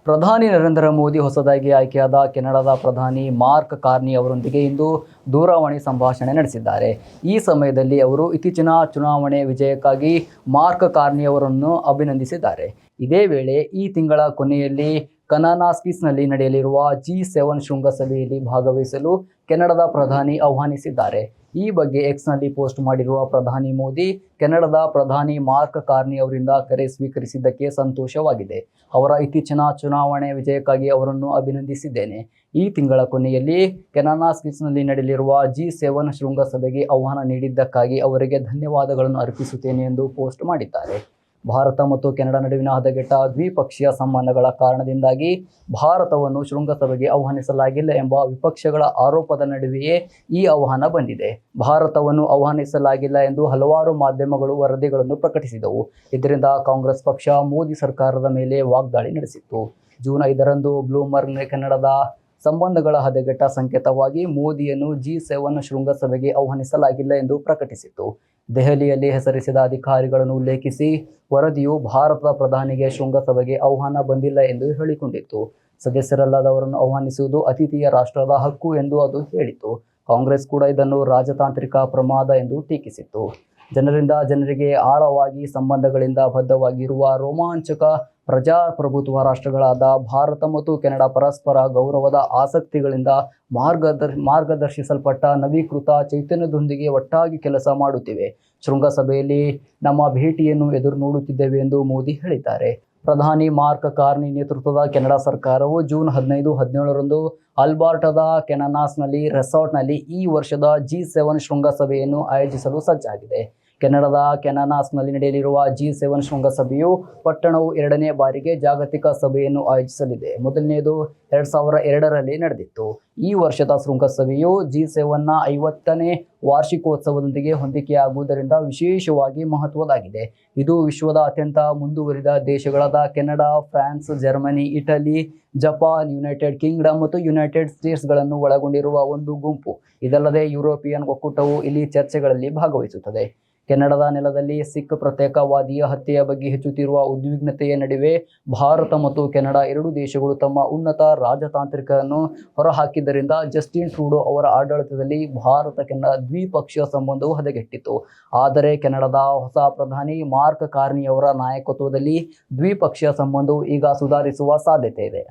ಪ್ರಧಾನಿ ನರೇಂದ್ರ ಮೋದಿ ಹೊಸದಾಗಿ ಆಯ್ಕೆಯಾದ ಕೆನಡಾದ ಪ್ರಧಾನಿ ಮಾರ್ಕ್ ಕಾರ್ನಿ ಅವರೊಂದಿಗೆ ಇಂದು ದೂರವಾಣಿ ಸಂಭಾಷಣೆ ನಡೆಸಿದ್ದಾರೆ. ಈ ಸಮಯದಲ್ಲಿ ಅವರು ಇತ್ತೀಚಿನ ಚುನಾವಣೆ ವಿಜಯಕ್ಕಾಗಿ ಮಾರ್ಕ್ ಕಾರ್ನಿ ಅವರನ್ನು ಅಭಿನಂದಿಸಿದ್ದಾರೆ. ಇದೇ ವೇಳೆ ಈ ತಿಂಗಳ ಕೊನೆಯಲ್ಲಿ ಕನಾನಾಸ್ಕಿಸ್ನಲ್ಲಿ ನಡೆಯಲಿರುವ G7 ಶೃಂಗಸಭೆಯಲ್ಲಿ ಭಾಗವಹಿಸಲು ಕೆನಡಾದ ಪ್ರಧಾನಿ ಆಹ್ವಾನಿಸಿದ್ದಾರೆ. ಈ ಬಗ್ಗೆ ಎಕ್ಸ್ನಲ್ಲಿ ಪೋಸ್ಟ್ ಮಾಡಿರುವ ಪ್ರಧಾನಿ ಮೋದಿ, ಕೆನಡಾದ ಪ್ರಧಾನಿ ಮಾರ್ಕ್ ಕಾರ್ನಿ ಅವರಿಂದ ಕರೆ ಸ್ವೀಕರಿಸಿದ್ದಕ್ಕೆ ಸಂತೋಷವಾಗಿದೆ. ಅವರ ಇತ್ತೀಚಿನ ಚುನಾವಣೆ ವಿಜಯಕ್ಕಾಗಿ ಅವರನ್ನು ಅಭಿನಂದಿಸಿದ್ದೇನೆ. ಈ ತಿಂಗಳ ಕೊನೆಯಲ್ಲಿ ಕನಾನಾಸ್ಕಿಸ್ನಲ್ಲಿ ನಡೆಯಲಿರುವ G7 ಶೃಂಗಸಭೆಗೆ ಆಹ್ವಾನ ನೀಡಿದ್ದಕ್ಕಾಗಿ ಅವರಿಗೆ ಧನ್ಯವಾದಗಳನ್ನು ಅರ್ಪಿಸುತ್ತೇನೆ ಎಂದು ಪೋಸ್ಟ್ ಮಾಡಿದ್ದಾರೆ. ಭಾರತ ಮತ್ತು ಕೆನಡಾ ನಡುವಿನ ಹದಗೆಟ್ಟ ದ್ವಿಪಕ್ಷೀಯ ಸಂಬಂಧಗಳ ಕಾರಣದಿಂದಾಗಿ ಭಾರತವನ್ನು ಶೃಂಗಸಭೆಗೆ ಆಹ್ವಾನಿಸಲಾಗಿಲ್ಲ ಎಂಬ ವಿಪಕ್ಷಗಳ ಆರೋಪದ ನಡುವೆಯೇ ಈ ಆಹ್ವಾನ ಬಂದಿದೆ. ಭಾರತವನ್ನು ಆಹ್ವಾನಿಸಲಾಗಿಲ್ಲ ಎಂದು ಹಲವಾರು ಮಾಧ್ಯಮಗಳು ವರದಿಗಳನ್ನು ಪ್ರಕಟಿಸಿದವು. ಇದರಿಂದ ಕಾಂಗ್ರೆಸ್ ಪಕ್ಷ ಮೋದಿ ಸರ್ಕಾರದ ಮೇಲೆ ವಾಗ್ದಾಳಿ ನಡೆಸಿತ್ತು. ಜೂನ್ 5ರಂದು ಬ್ಲೂಮ್ಬರ್ಗ್ ಕೆನಡಾದ ಸಂಬಂಧಗಳ ಹದಗೆಟ್ಟ ಸಂಕೇತವಾಗಿ ಮೋದಿಯನ್ನು G7 ಶೃಂಗಸಭೆಗೆ ಆಹ್ವಾನಿಸಲಾಗಿಲ್ಲ ಎಂದು ಪ್ರಕಟಿಸಿತ್ತು. ದೆಹಲಿಯಲ್ಲಿ ಹೆಸರಿಸಿದ ಅಧಿಕಾರಿಗಳನ್ನು ಉಲ್ಲೇಖಿಸಿ ವರದಿಯು ಭಾರತದ ಪ್ರಧಾನಿಗೆ ಶೃಂಗಸಭೆಗೆ ಆಹ್ವಾನ ಬಂದಿಲ್ಲ ಎಂದು ಹೇಳಿಕೊಂಡಿತ್ತು. ಸದಸ್ಯರಲ್ಲದವರನ್ನು ಆಹ್ವಾನಿಸುವುದು ಅತಿಥಿಯ ರಾಷ್ಟ್ರದ ಹಕ್ಕು ಎಂದು ಅದು ಹೇಳಿತು. ಕಾಂಗ್ರೆಸ್ ಕೂಡ ಇದನ್ನು ರಾಜತಾಂತ್ರಿಕ ಪ್ರಮಾದ ಎಂದು ಟೀಕಿಸಿತ್ತು. ಜನರಿಂದ ಜನರಿಗೆ ಆಳವಾಗಿ ಸಂಬಂಧಗಳಿಂದ ಬದ್ಧವಾಗಿರುವ ರೋಮಾಂಚಕ ಪ್ರಜಾಪ್ರಭುತ್ವ ರಾಷ್ಟ್ರಗಳಾದ ಭಾರತ ಮತ್ತು ಕೆನಡಾ ಪರಸ್ಪರ ಗೌರವದ ಆಸಕ್ತಿಗಳಿಂದ ಮಾರ್ಗದರ್ಶಿಸಲ್ಪಟ್ಟ ನವೀಕೃತ ಚೈತನ್ಯದೊಂದಿಗೆ ಒಟ್ಟಾಗಿ ಕೆಲಸ ಮಾಡುತ್ತಿವೆ. ಶೃಂಗಸಭೆಯಲ್ಲಿ ನಮ್ಮ ಭೇಟಿಯನ್ನು ಎದುರು ನೋಡುತ್ತಿದ್ದೇವೆ ಎಂದು ಮೋದಿ ಹೇಳಿದ್ದಾರೆ. ಪ್ರಧಾನಿ ಮಾರ್ಕ್ ಕಾರ್ನಿ ನೇತೃತ್ವದ ಕೆನಡಾ ಸರ್ಕಾರವು ಜೂನ್ 15-17ರಂದು ಆಲ್ಬರ್ಟಾದ ಕೆನನಾಸ್ನಲ್ಲಿ ರೆಸಾರ್ಟ್ನಲ್ಲಿ ಈ ವರ್ಷದ G7 ಶೃಂಗಸಭೆಯನ್ನು ಆಯೋಜಿಸಲು ಸಜ್ಜಾಗಿದೆ. ಕೆನಡಾದ ಕೆನನಾಸ್ನಲ್ಲಿ ನಡೆಯಲಿರುವ G7 ಶೃಂಗಸಭೆಯು ಪಟ್ಟಣವು 2ನೇ ಬಾರಿಗೆ ಜಾಗತಿಕ ಸಭೆಯನ್ನು ಆಯೋಜಿಸಲಿದೆ. ಮೊದಲನೆಯದು 2002ರಲ್ಲಿ ನಡೆದಿತ್ತು. ಈ ವರ್ಷದ ಶೃಂಗಸಭೆಯು G7ನ 50ನೇ ವಾರ್ಷಿಕೋತ್ಸವದೊಂದಿಗೆ ಹೊಂದಿಕೆಯಾಗುವುದರಿಂದ ವಿಶೇಷವಾಗಿ ಮಹತ್ವದಾಗಿದೆ. ಇದು ವಿಶ್ವದ ಅತ್ಯಂತ ಮುಂದುವರಿದ ದೇಶಗಳಾದ Canada, France, Germany, Italy, Japan, United Kingdom ಮತ್ತು ಯುನೈಟೆಡ್ ಸ್ಟೇಟ್ಸ್ಗಳನ್ನು ಒಳಗೊಂಡಿರುವ ಒಂದು ಗುಂಪು. ಇದಲ್ಲದೆ ಯುರೋಪಿಯನ್ ಒಕ್ಕೂಟವು ಇಲ್ಲಿ ಚರ್ಚೆಗಳಲ್ಲಿ ಭಾಗವಹಿಸುತ್ತದೆ. ಕೆನಡಾದ ನೆಲದಲ್ಲಿ ಸಿಖ್ ಪ್ರತ್ಯೇಕವಾದಿಯ ಹತ್ಯೆಯ ಬಗ್ಗೆ ಹೆಚ್ಚುತ್ತಿರುವ ಉದ್ವಿಗ್ನತೆಯ ನಡುವೆ ಭಾರತ ಮತ್ತು ಕೆನಡಾ ಎರಡೂ ದೇಶಗಳು ತಮ್ಮ ಉನ್ನತ ರಾಜತಾಂತ್ರಿಕರನ್ನು ಹೊರಹಾಕಿದ್ದರಿಂದ ಜಸ್ಟಿನ್ ಟ್ರೂಡೋ ಅವರ ಆಡಳಿತದಲ್ಲಿ ಭಾರತ-ಕೆನಡಾ ದ್ವಿಪಕ್ಷೀಯ ಸಂಬಂಧವು ಹದಗೆಟ್ಟಿತು. ಆದರೆ ಕೆನಡಾದ ಹೊಸ ಪ್ರಧಾನಿ ಮಾರ್ಕ್ ಕಾರ್ನಿ ಅವರ ನಾಯಕತ್ವದಲ್ಲಿ ದ್ವಿಪಕ್ಷೀಯ ಸಂಬಂಧವು ಈಗ ಸುಧಾರಿಸುವ ಸಾಧ್ಯತೆ ಇದೆ.